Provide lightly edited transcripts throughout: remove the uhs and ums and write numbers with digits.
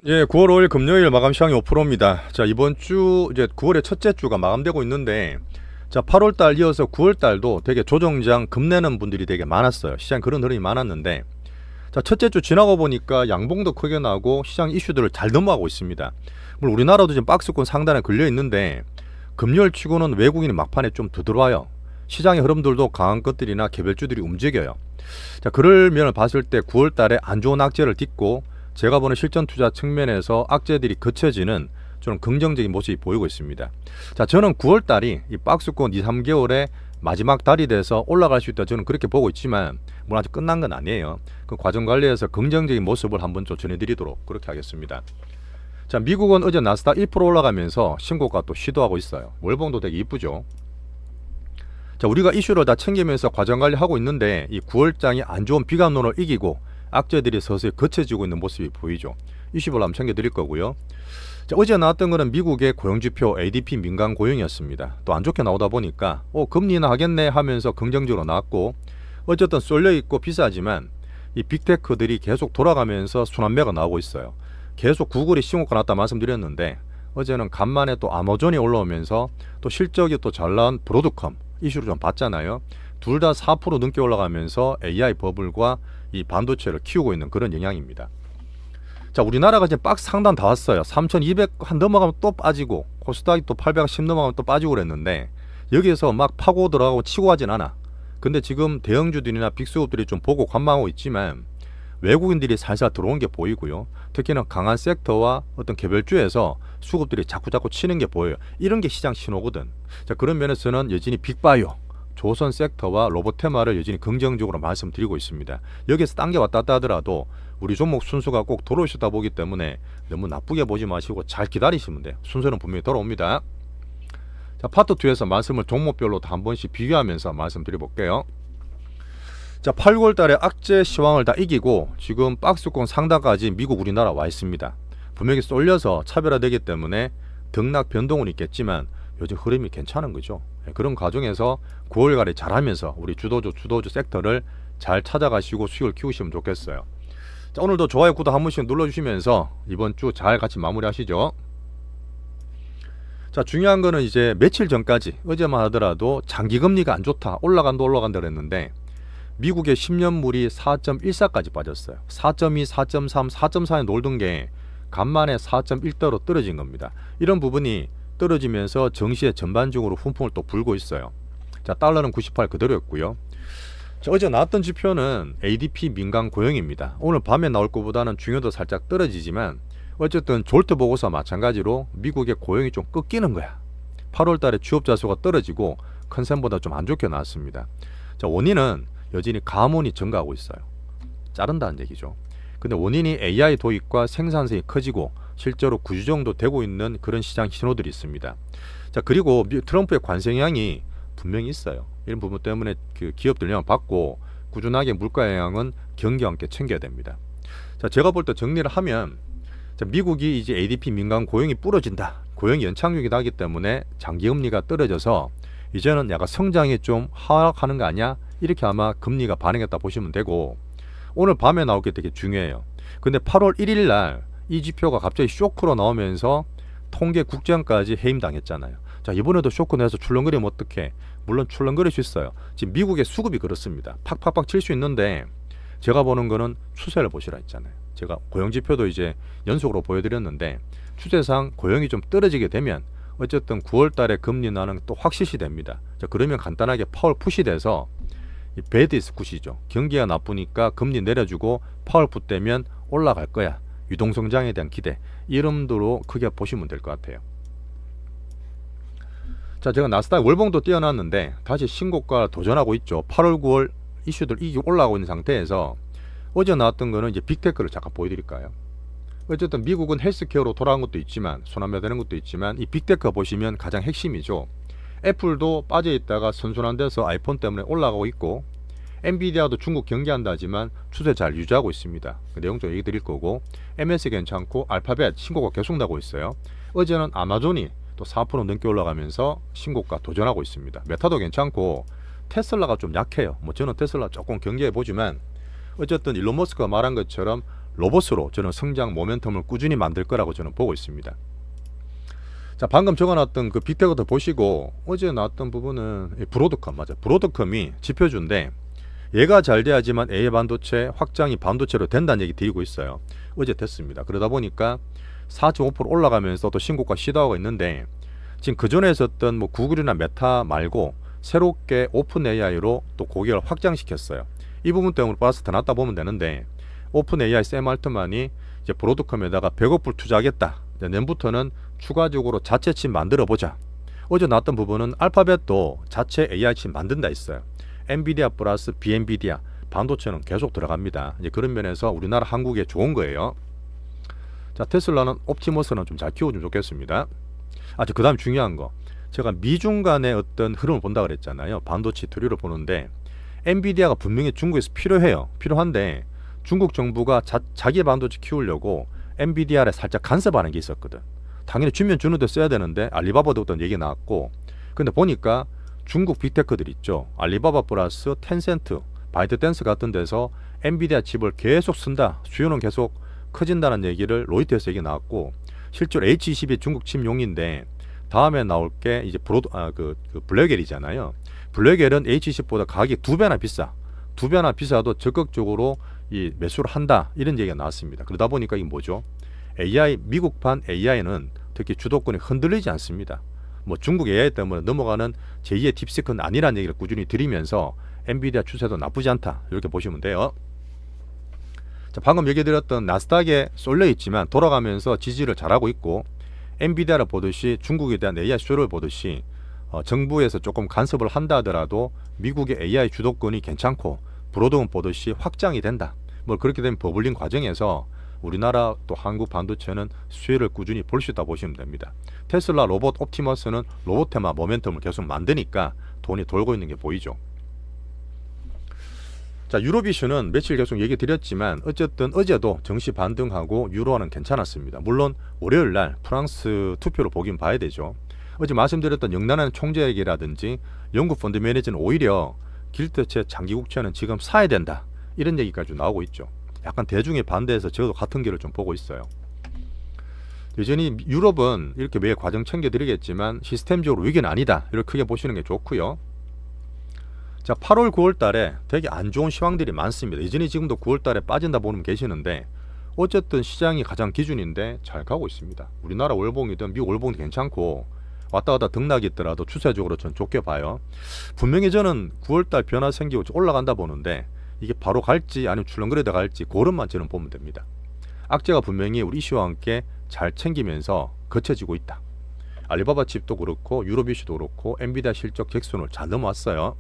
예, 9월 5일 금요일 마감 시황이 5%입니다. 자, 이번 주 이제 9월의 첫째 주가 마감되고 있는데, 자, 8월 달 이어서 9월 달도 되게 조정장 급내는 분들이 되게 많았어요. 시장 그런 흐름이 많았는데, 자, 첫째 주 지나고 보니까 양봉도 크게 나고 시장 이슈들을 잘 넘어가고 있습니다. 물론 우리나라도 지금 박스권 상단에 걸려 있는데, 금요일 치고는 외국인이 막판에 좀 더 들어와요. 시장의 흐름들도 강한 것들이나 개별주들이 움직여요. 자, 그럴 면을 봤을 때 9월 달에 안 좋은 악재를 딛고 제가 보는 실전 투자 측면에서 악재들이 거쳐지는 좀 긍정적인 모습이 보이고 있습니다. 자, 저는 9월 달이 이 박스권 2, 3개월의 마지막 달이 돼서 올라갈 수 있다, 저는 그렇게 보고 있지만 뭐 아직 끝난 건 아니에요. 그 과정 관리에서 긍정적인 모습을 한번 좀 전해드리도록 그렇게 하겠습니다. 자, 미국은 어제 나스닥 1% 올라가면서 신고가 또 시도하고 있어요. 월봉도 되게 이쁘죠. 자, 우리가 이슈를 다 챙기면서 과정 관리하고 있는데 이 9월장이 안 좋은 비관론을 이기고 악재들이 서서히 거쳐지고 있는 모습이 보이죠. 이슈별로 한번 챙겨드릴 거고요. 자, 어제 나왔던 거는 미국의 고용지표 ADP 민간 고용이었습니다. 또 안 좋게 나오다 보니까 금리 인하 하겠네 하면서 긍정적으로 나왔고, 어쨌든 쏠려있고 비싸지만 이 빅테크들이 계속 돌아가면서 순환매가 나오고 있어요. 계속 구글이 신고가 났다 말씀드렸는데, 어제는 간만에 또 아마존이 올라오면서 또 실적이 또 잘 나온 브로드컴 이슈를 좀 봤잖아요. 둘 다 4% 넘게 올라가면서 AI 버블과 이 반도체를 키우고 있는 그런 영향입니다. 자, 우리나라가 이제 박스 상단 다 왔어요. 3200 한 넘어가면 또 빠지고, 코스닥이 또 810 넘어가면 또 빠지고 그랬는데, 여기에서 막 파고 들어가고 치고 하진 않아. 근데 지금 대형주들이나 빅스업들이 좀 보고 관망하고 있지만 외국인들이 살살 들어온 게 보이고요. 특히나 강한 섹터와 어떤 개별주에서 수급들이 자꾸자꾸 치는 게 보여요. 이런 게 시장 신호거든. 자, 그런 면에서는 여전히 빅바이오, 조선 섹터와 로봇 테마를 여전히 긍정적으로 말씀드리고 있습니다. 여기에서 딴 게 왔다 갔다 하더라도 우리 종목 순수가 꼭 돌아오셨다 보기 때문에 너무 나쁘게 보지 마시고 잘 기다리시면 돼요. 순서는 분명히 돌아옵니다. 자, 파트 2에서 말씀을 종목별로 다 한 번씩 비교하면서 말씀드려 볼게요. 자, 8, 9월 달에 악재 시황을 다 이기고 지금 박스권 상단까지 미국, 우리나라 와 있습니다. 분명히 쏠려서 차별화되기 때문에 등락 변동은 있겠지만 요즘 흐름이 괜찮은 거죠. 그런 과정에서 9월달에 잘하면서 우리 주도주 섹터를 잘 찾아가시고 수익을 키우시면 좋겠어요. 자, 오늘도 좋아요, 구독 한 번씩 눌러주시면서 이번 주 잘 같이 마무리하시죠. 자, 중요한 거는 이제 며칠 전까지 어제만 하더라도 장기금리가 안 좋다, 올라간다 그랬는데 미국의 10년물이 4.14까지 빠졌어요. 4.2, 4.3, 4.4에 놀던 게 간만에 4.1대로 떨어진 겁니다. 이런 부분이 떨어지면서 정시에 전반적으로 훈풍을 또 불고 있어요. 자, 달러는 98 그대로였고요. 자, 어제 나왔던 지표는 ADP 민간 고용입니다. 오늘 밤에 나올 것보다는 중요도 살짝 떨어지지만 어쨌든 졸트 보고서 마찬가지로 미국의 고용이 좀 꺾이는 거야. 8월 달에 취업자 수가 떨어지고 컨센보다 좀 안 좋게 나왔습니다. 자, 원인은 여전히 가문이 증가하고 있어요. 자른다는 얘기죠. 근데 원인이 AI 도입과 생산성이 커지고 실제로 구조정도 되고 있는 그런 시장 신호들이 있습니다. 자, 그리고 트럼프의 관세 영향이 분명히 있어요. 이런 부분 때문에 그 기업들 영향 받고 꾸준하게 물가 영향은 경기와 함께 챙겨야 됩니다. 자, 제가 볼 때 정리를 하면, 자, 미국이 이제 ADP 민간 고용이 부러진다, 고용이 연착륙이 나기 때문에 장기금리가 떨어져서 이제는 약간 성장이 좀 하락하는 거 아니야? 이렇게 아마 금리가 반응했다 보시면 되고, 오늘 밤에 나올 게 되게 중요해요. 근데 8월 1일 날 이 지표가 갑자기 쇼크로 나오면서 통계 국장까지 해임당했잖아요. 자, 이번에도 쇼크 내서 출렁거리면 어떡해? 물론 출렁거릴 수 있어요. 지금 미국의 수급이 그렇습니다. 팍팍팍 칠 수 있는데 제가 보는 거는 추세를 보시라 했잖아요. 제가 고용지표도 이제 연속으로 보여드렸는데 추세상 고용이 좀 떨어지게 되면 어쨌든 9월 달에 금리 인하는 또 확실시 됩니다. 자, 그러면 간단하게 파월 푸시 돼서 배드 이스 굿이죠. 경기가 나쁘니까 금리 내려주고 파월 풋 되면 올라갈 거야. 유동성장에 대한 기대, 이름으로 크게 보시면 될 것 같아요. 자, 제가 나스닥 월봉도 띄워놨는데 다시 신고가 도전하고 있죠. 8월 9월 이슈들 이기 올라가고 있는 상태에서 어제 나왔던 거는 이제 빅테크를 잠깐 보여드릴까요? 어쨌든 미국은 헬스케어로 돌아온 것도 있지만 순환매되는 것도 있지만 이 빅테크 보시면 가장 핵심이죠. 애플도 빠져있다가 선순환돼서 아이폰 때문에 올라가고 있고, 엔비디아도 중국 경기한다지만 추세 잘 유지하고 있습니다. 그 내용도 얘기 드릴 거고, MS 괜찮고 알파벳 신고가 계속 나고 있어요. 어제는 아마존이 또 4% 넘게 올라가면서 신고가 도전하고 있습니다. 메타도 괜찮고 테슬라가 좀 약해요. 뭐 저는 테슬라 조금 경계해 보지만 어쨌든 일론 머스크가 말한 것처럼 로봇으로 저는 성장 모멘텀을 꾸준히 만들 거라고 저는 보고 있습니다. 자, 방금 적어놨던 그 빅데이터 보시고 어제 나왔던 부분은 브로드컴 맞아. 브로드컴이 지표주인데 얘가 잘 돼야지만 AI 반도체 확장이 반도체로 된다는 얘기 드리고 있어요. 어제 됐습니다. 그러다 보니까 4.5% 올라가면서 또 신고가 시도하고 있는데 지금 그전에 있었던 뭐 구글이나 메타 말고 새롭게 오픈 AI로 또 고객을 확장시켰어요. 이 부분 때문에 플러스 더 났다 보면 되는데 오픈 AI 샘 알트만이 이제 브로드컴에다가 100억 불 투자하겠다. 내년부터는 추가적으로 자체 칩 만들어 보자. 어제 나왔던 부분은 알파벳도 자체 AI 칩 만든다 했어요. 엔비디아 플러스 비엔비디아 반도체는 계속 들어갑니다. 이제 그런 면에서 우리나라 한국에 좋은 거예요. 자, 테슬라는 옵티머스는 좀 잘 키워주면 좋겠습니다. 그 다음 중요한 거, 제가 미중 간의 어떤 흐름을 본다 그랬잖아요. 반도체 트류를 보는데 엔비디아가 분명히 중국에서 필요한데 중국 정부가 자기 반도체 키우려고 엔비디아를 살짝 간섭하는 게 있었거든. 당연히 주면 주는 데 써야 되는데 알리바바도 어떤 얘기 나왔고, 근데 보니까 중국 빅테크들 있죠. 알리바바 플러스 텐센트, 바이트댄스 같은 데서 엔비디아 칩을 계속 쓴다. 수요는 계속 커진다는 얘기를 로이터에서 얘기 나왔고, 실제로 H22 중국 칩용인데 다음에 나올 게 이제 블랙엘이잖아요. 블랙엘은 H20보다 가격이 2배나 비싸. 2배나 비싸도 적극적으로 이 매수를 한다. 이런 얘기가 나왔습니다. 그러다 보니까 이게 뭐죠? AI, 미국판 AI는 특히 주도권이 흔들리지 않습니다. 뭐 중국 AI 때문에 넘어가는 제2의 딥시크는 아니라는 얘기를 꾸준히 드리면서 엔비디아 추세도 나쁘지 않다. 이렇게 보시면 돼요. 자, 방금 얘기 드렸던 나스닥에 쏠려 있지만 돌아가면서 지지를 잘하고 있고, 엔비디아를 보듯이 중국에 대한 AI 쇼를 보듯이 정부에서 조금 간섭을 한다 하더라도 미국의 AI 주도권이 괜찮고 브로드컴 보듯이 확장이 된다. 뭐 그렇게 되면 버블링 과정에서 우리나라 또 한국 반도체는 수혜를 꾸준히 볼 수 있다 보시면 됩니다. 테슬라 로봇 옵티머스는 로봇 테마 모멘텀을 계속 만드니까 돈이 돌고 있는 게 보이죠. 자, 유로비슈는 며칠 계속 얘기 드렸지만 어쨌든 어제도 정시 반등하고 유로화는 괜찮았습니다. 물론 월요일날 프랑스 투표를 보긴 봐야 되죠. 어제 말씀드렸던 영란한 총재에게라든지 영국 펀드 매니저는 오히려 길드체 장기국채는 지금 사야 된다. 이런 얘기까지 나오고 있죠. 약간 대중의 반대해서 저도 같은 길을 좀 보고 있어요. 여전히 유럽은 이렇게 매일 과정 챙겨드리겠지만 시스템적으로 위기는 아니다. 이렇게 크게 보시는 게 좋고요. 자, 8월 9월 달에 되게 안 좋은 시황들이 많습니다. 여전히 지금도 9월 달에 빠진다 보면 계시는데 어쨌든 시장이 가장 기준인데 잘 가고 있습니다. 우리나라 월봉이든 미국 월봉도 괜찮고 왔다 갔다 등락이 있더라도 추세적으로 전 좋게 봐요. 분명히 저는 9월 달 변화 생기고 올라간다 보는데 이게 바로 갈지 아니면 출렁거리다 갈지 그런만 저는 보면 됩니다. 악재가 분명히 우리 이슈와 함께 잘 챙기면서 거쳐지고 있다. 알리바바 칩도 그렇고 유로비슈도 그렇고 엔비디아 실적 잭슨을 잘 넘어왔어요.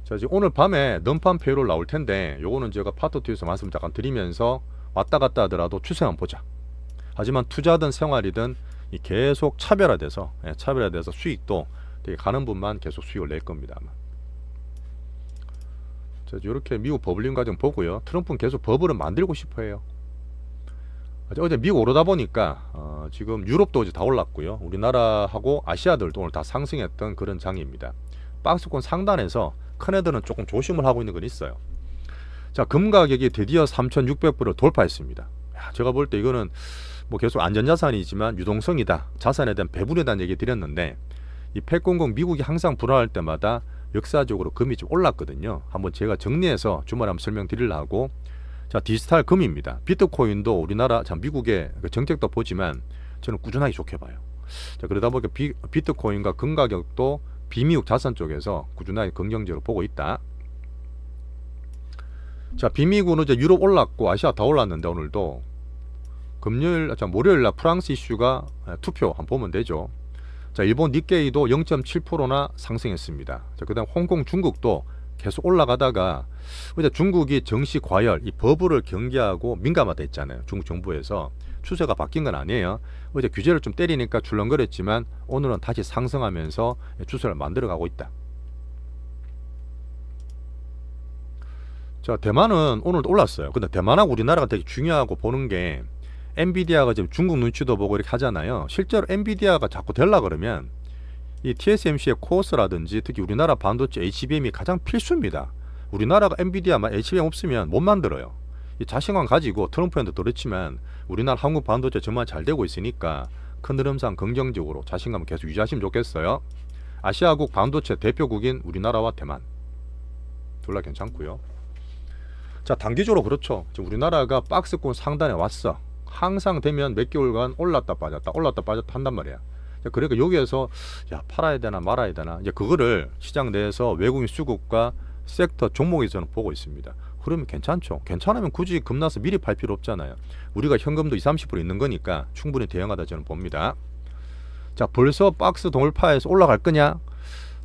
자, 지금 오늘 밤에 넘판 페이롤 나올 텐데 요거는 제가 파트2에서 말씀 잠깐 드리면서 왔다 갔다 하더라도 추세만 보자. 하지만 투자든 생활이든 계속 차별화돼서 수익도 되게 가는 분만 계속 수익을 낼 겁니다. 아마. 자, 이렇게 미국 버블링 과정 보고요. 트럼프는 계속 버블을 만들고 싶어 해요. 어제 미국 오르다 보니까 지금 유럽도 어제 다 올랐고요. 우리나라하고 아시아들도 오늘 다 상승했던 그런 장입니다. 박스권 상단에서 큰 애들은 조금 조심을 하고 있는 건 있어요. 자, 금 가격이 드디어 3,600불을 돌파했습니다. 제가 볼 때 이거는 뭐 계속 안전자산이지만 유동성이다. 자산에 대한 배분에 대한 얘기 드렸는데 이 패권공 미국이 항상 불안할 때마다 역사적으로 금이 좀 올랐거든요. 한번 제가 정리해서 주말에 한번 설명드리려고. 자, 디지털 금입니다. 비트코인도 우리나라 참 미국의 정책도 보지만 저는 꾸준하게 좋게 봐요. 자, 그러다 보니까 비트코인과 금 가격도 비미국 자산 쪽에서 꾸준하게 긍정적으로 보고 있다. 자, 비미국은 이제 유럽 올랐고 아시아 다 올랐는데 오늘도 월요일날 프랑스 이슈가 투표 한번 보면 되죠. 자, 일본 니케이도 0.7%나 상승했습니다. 자, 그 다음 홍콩 중국도 계속 올라가다가 이제 중국이 정시 과열, 이 버블을 경계하고 민감하다 했잖아요. 중국 정부에서. 추세가 바뀐 건 아니에요. 어제 규제를 좀 때리니까 출렁거렸지만 오늘은 다시 상승하면서 추세를 만들어가고 있다. 자, 대만은 오늘도 올랐어요. 근데 대만하고 우리나라가 되게 중요하고 보는 게 엔비디아가 지금 중국 눈치도 보고 이렇게 하잖아요. 실제로 엔비디아가 자꾸 되려 그러면 이 TSMC의 코어스라든지 특히 우리나라 반도체 HBM이 가장 필수입니다. 우리나라가 엔비디아만 HBM 없으면 못 만들어요. 이 자신감 가지고 트럼프한테 그렇지만 우리나라 한국 반도체 정말 잘 되고 있으니까 큰 흐름상 긍정적으로 자신감을 계속 유지하시면 좋겠어요. 아시아국 반도체 대표국인 우리나라와 대만 둘 다 괜찮고요. 자, 단기적으로 그렇죠. 지금 우리나라가 박스권 상단에 왔어. 항상 되면 몇 개월간 올랐다 빠졌다 한단 말이야. 그러니까 여기에서 야, 팔아야 되나 말아야 되나, 이제 그거를 시장 내에서 외국인 수급과 섹터 종목에서는 보고 있습니다. 그러면 괜찮죠. 괜찮으면 굳이 급나서 미리 팔 필요 없잖아요. 우리가 현금도 20-30% 있는 거니까 충분히 대응하다 저는 봅니다. 자, 벌써 박스 돌파해서 올라갈 거냐?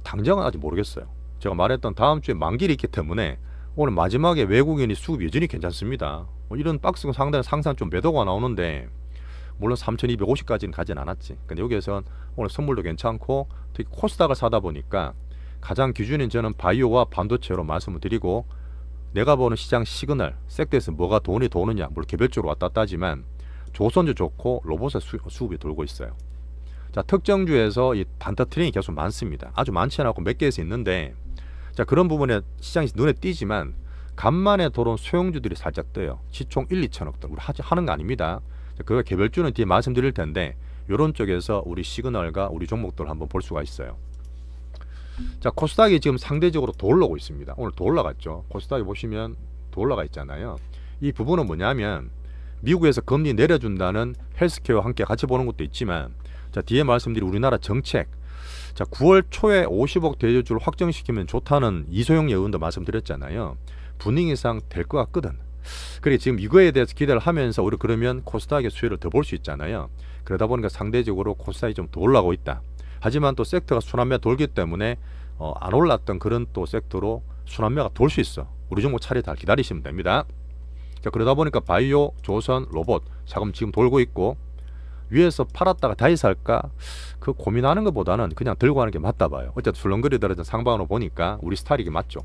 당장은 아직 모르겠어요. 제가 말했던 다음 주에 만기일이 있기 때문에 오늘 마지막에 외국인이 수급 여전히 괜찮습니다. 이런 박스권 상단에 상상 좀 매도가 나오는데 물론 3250까지는 가진 않았지. 근데 여기에선 오늘 선물도 괜찮고 특히 코스닥을 사다 보니까 가장 기준인 저는 바이오와 반도체로 말씀을 드리고, 내가 보는 시장 시그널 섹터에서 뭐가 돈이 도느냐, 물론 개별적으로 왔다 갔다 하지만 조선주 좋고 로봇의 수급이 돌고 있어요. 자, 특정주에서 이 단타 트레인이 계속 많습니다. 아주 많지 않고 몇 개에서 있는데, 자, 그런 부분에 시장이 눈에 띄지만 간만에 들어온 소형주들이 살짝 떠요. 시총 1-2천억들 우리 하는 거 아닙니다. 그거 개별주는 뒤에 말씀드릴 텐데 이런 쪽에서 우리 시그널과 우리 종목들을 한번 볼 수가 있어요. 자, 코스닥이 지금 상대적으로 더 올라오고 있습니다. 오늘 더 올라갔죠. 코스닥이 보시면 더 올라가 있잖아요. 이 부분은 뭐냐면 미국에서 금리 내려준다는 헬스케어와 함께 같이 보는 것도 있지만, 자, 뒤에 말씀드린 우리나라 정책, 자, 9월 초에 50억 대주주를 확정시키면 좋다는 이소영 예언도 말씀드렸잖아요. 분위기상 될 것 같거든. 그래 지금 이거에 대해서 기대를 하면서 우리 그러면 코스닥의 수혜를 더 볼 수 있잖아요. 그러다 보니까 상대적으로 코스닥이 좀 더 올라가고 있다. 하지만 또 섹터가 순환매 돌기 때문에 안 올랐던 그런 또 섹터로 순환매가 돌 수 있어. 우리 종목 차례 다 기다리시면 됩니다. 자, 그러다 보니까 바이오, 조선, 로봇 자금 지금 돌고 있고, 위에서 팔았다가 다시 살까 그 고민하는 것보다는 그냥 들고 가는 게 맞다 봐요. 어쨌든 술렁거리더라도 상방으로 보니까 우리 스타일이 맞죠.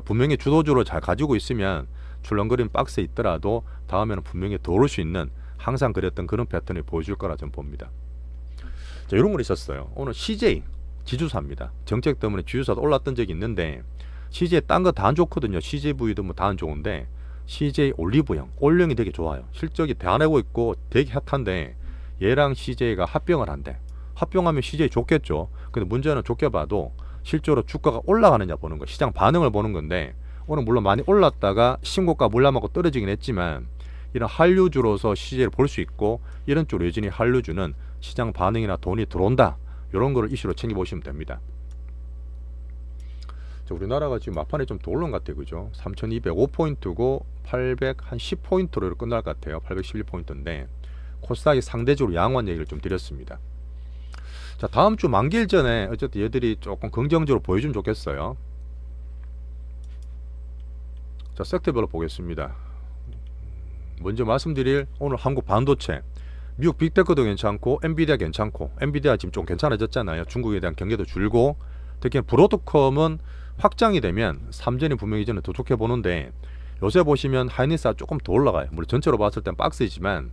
분명히 주도주로 잘 가지고 있으면 출렁거리는 박스에 있더라도 다음에는 분명히 더 오를 수 있는, 항상 그랬던 그런 패턴을 보여줄 거라 저는 봅니다. 자, 이런 거 있었어요. 오늘 CJ 지주사입니다. 정책 때문에 지주사도 올랐던 적이 있는데 CJ 딴 거 다 안 좋거든요. CJV도 뭐 다 안 좋은데 CJ 올리브영, 올영이 되게 좋아요. 실적이 대안하고 있고 되게 핫한데 얘랑 CJ가 합병을 한대. 합병하면 CJ 좋겠죠. 근데 문제는 좋게 봐도 실제로 주가가 올라가느냐 보는 거, 시장 반응을 보는 건데 오늘 물론 많이 올랐다가 신고가 몰라먹고 떨어지긴 했지만 이런 한류주로서 CJ를 볼 수 있고, 이런 쪽으로 여전히 한류주는 시장 반응이나 돈이 들어온다, 이런 거를 이슈로 챙겨보시면 됩니다. 자, 우리나라가 지금 막판에 좀 더 올라온 것 같아요. 그죠? 3205포인트고 810포인트로 끝날 것 같아요. 811포인트인데 코스닥이 상대적으로 양호한 얘기를 좀 드렸습니다. 자, 다음 주 만기일 전에 어쨌든 얘들이 조금 긍정적으로 보여주면 좋겠어요. 자, 섹터별로 보겠습니다. 먼저 말씀드릴 오늘 한국 반도체, 미국 빅테크도 괜찮고 엔비디아 괜찮고, 엔비디아 지금 좀 괜찮아졌잖아요. 중국에 대한 경계도 줄고, 특히 브로드컴은 확장이 되면 삼전이 분명히 저는 더 좋게 보는데, 요새 보시면 하이닉스가 조금 더 올라가요. 물론 전체로 봤을 땐 박스이지만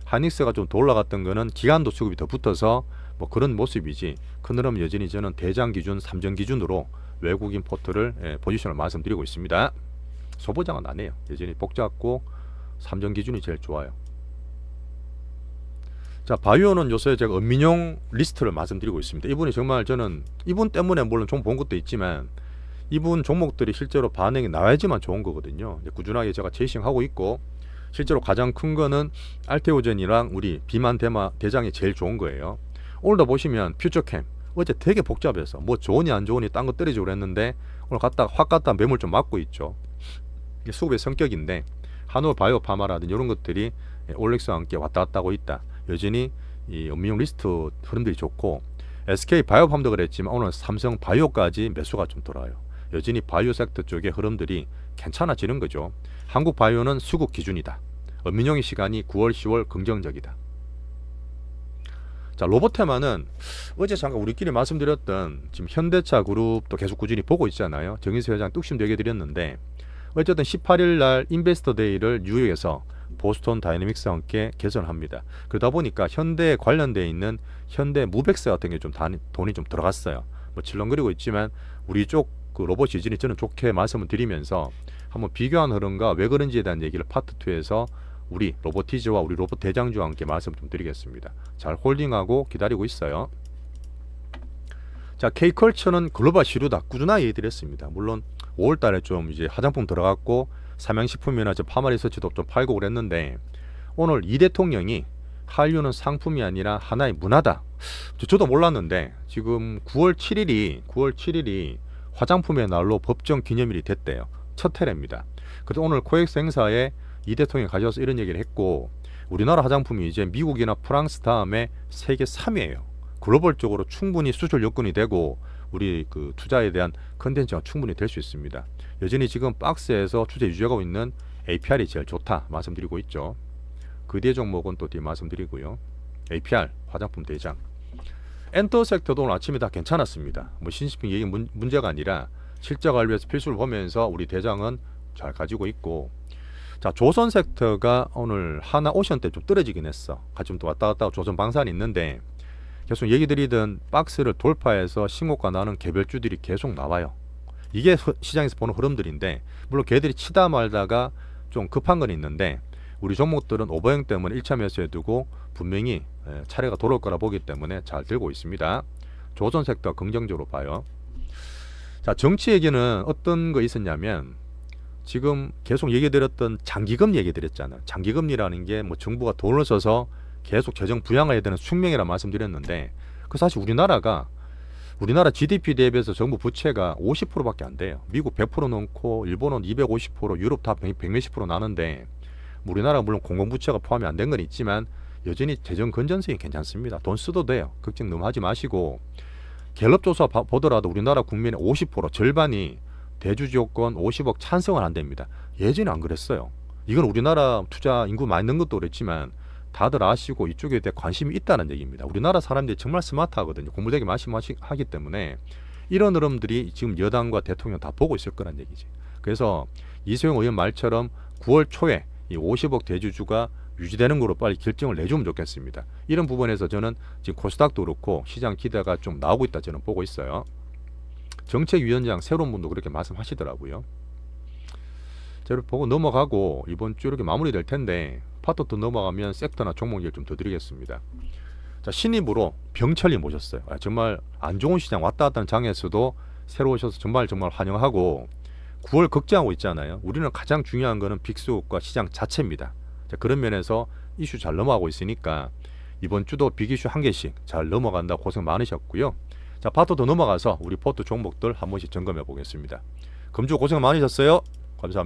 하이닉스가 좀 더 올라갔던 거는 기간도 수급이 더 붙어서 뭐 그런 모습이지, 큰 흐름 여전히 저는 대장 기준, 삼전 기준으로 외국인 포트를 포지션을 말씀드리고 있습니다. 소보장은 안 해요. 여전히 복잡고 삼전 기준이 제일 좋아요. 자, 바이오는 요새 제가 은민용 리스트를 말씀드리고 있습니다. 이분이 정말 저는 이분 때문에 물론 좀 본 것도 있지만 이분 종목들이 실제로 반응이 나와야지만 좋은 거거든요. 꾸준하게 제가 제이싱하고 있고, 실제로 가장 큰 거는 알테오젠이랑 우리 비만 대장이 제일 좋은 거예요. 오늘도 보시면 퓨처캠 어제 되게 복잡해서 뭐 좋으니 안 좋으니 딴 거 떨어지고 그랬는데 오늘 확 갔다 매물 좀 맞고 있죠. 이게 수급의 성격인데 한올 바이오 파마라든지 이런 것들이 올렉스와 함께 왔다 갔다 하고 있다. 여전히 이 은민용 리스트 흐름들이 좋고, SK 바이오팜도 그랬지만 오늘 삼성 바이오까지 매수가 좀 돌아요. 여전히 바이오 섹터 쪽의 흐름들이 괜찮아지는 거죠. 한국 바이오는 수급 기준이다. 은민용의 시간이 9월 10월 긍정적이다. 자, 로보테마는 어제 잠깐 우리끼리 말씀드렸던 지금 현대차 그룹도 계속 꾸준히 보고 있잖아요. 정인수 회장 뚝심도 얘기 드렸는데 어쨌든 18일 날 인베스터 데이를 뉴욕에서 보스턴 다이내믹스와 함께 개설합니다. 그러다 보니까 현대에 관련되어 있는 현대 무벡스 같은 게 좀 돈이 좀 들어갔어요. 뭐 질렁거리고 있지만 우리 쪽 그 로봇 시즌이 저는 좋게 말씀을 드리면서 한번 비교한 흐름과 왜 그런지에 대한 얘기를 파트 2에서 우리 로보티즈와 우리 로봇 대장주와 함께 말씀 좀 드리겠습니다. 잘 홀딩하고 기다리고 있어요. 자, K컬처는 글로벌 시루다 꾸준하게 얘기드렸습니다. 물론 5월달에 좀 이제 화장품 들어갔고 삼양식품이나 파마리서치도 좀 팔고 그랬는데 오늘 이 대통령이 한류는 상품이 아니라 하나의 문화다. 저도 몰랐는데 지금 9월 7일이 화장품의 날로 법정 기념일이 됐대요. 첫 해례입니다. 그래서 오늘 코엑스 행사에 이 대통령이 가져와서 이런 얘기를 했고 우리나라 화장품이 이제 미국이나 프랑스 다음에 세계 3위예요. 글로벌적으로 충분히 수출 여건이 되고 우리 그 투자에 대한 컨텐츠가 충분히 될 수 있습니다. 여전히 지금 박스에서 투자 유지하고 있는 APR이 제일 좋다 말씀드리고 있죠. 그 뒤에 종목은 또 뒤에 말씀드리고요. APR 화장품 대장. 엔터 섹터도 오늘 아침에 다 괜찮았습니다. 뭐 신식품 얘기 문제가 아니라 실적 관리위해서 필수를 보면서 우리 대장은 잘 가지고 있고, 자, 조선 섹터가 오늘 하나 오션 때 좀 떨어지긴 했어. 같이 좀 왔다 갔다 하고 조선 방산이 있는데 계속 얘기 드리던 박스를 돌파해서 신고가 나는 개별주들이 계속 나와요. 이게 시장에서 보는 흐름들인데 물론 걔들이 치다 말다가 좀 급한 건 있는데 우리 종목들은 오버행 때문에 1차 매수해 두고 분명히 차례가 돌아올 거라 보기 때문에 잘 들고 있습니다. 조선 섹터 긍정적으로 봐요. 자, 정치 얘기는 어떤 거 있었냐면 지금 계속 얘기 드렸던 장기금리 얘기 드렸잖아요. 장기금리라는 게 뭐 정부가 돈을 써서 계속 재정 부양해야 되는 숙명이라 말씀드렸는데 그 사실 우리나라 GDP 대비해서 정부 부채가 50%밖에 안 돼요. 미국 100% 넘고 일본은 250%, 유럽 다 100몇십 % 나는데 우리나라가 물론 공공부채가 포함이 안 된 건 있지만 여전히 재정 건전성이 괜찮습니다. 돈 써도 돼요. 걱정 너무 하지 마시고 갤럽 조사 보더라도 우리나라 국민의 50% 절반이 대주주요건 50억 찬성을 한답니다. 예전에 안 그랬어요. 이건 우리나라 투자 인구 많이 는 것도 그렇지만 다들 아시고 이쪽에 대해 관심이 있다는 얘기입니다. 우리나라 사람들이 정말 스마트하거든요. 공부 되게 하기 때문에 이런 흐름들이 지금 여당과 대통령 다 보고 있을 거란 얘기지. 그래서 이소영 의원 말처럼 9월 초에 이 50억 대주주가 유지되는 거로 빨리 결정을 내주면 좋겠습니다. 이런 부분에서 저는 지금 코스닥도 그렇고 시장 기대가 좀 나오고 있다 저는 보고 있어요. 정책위원장 새로운 분도 그렇게 말씀하시더라고요. 제가 보고 넘어가고 이번 주 이렇게 마무리될 텐데 파트 또 넘어가면 섹터나 종목 얘기를 좀 더 드리겠습니다. 자, 신입으로 병철이 모셨어요. 정말 안 좋은 시장 왔다 갔다 하는 장에서도 새로 오셔서 정말 환영하고 9월 걱정하고 있잖아요. 우리는 가장 중요한 거는 빅스호흡과 시장 자체입니다. 자, 그런 면에서 이슈 잘 넘어가고 있으니까 이번 주도 빅이슈 한 개씩 잘 넘어간다 고생 많으셨고요. 자, 파트 더 넘어가서 우리 포트 종목들 한 번씩 점검해 보겠습니다. 금주 고생 많으셨어요. 감사합니다.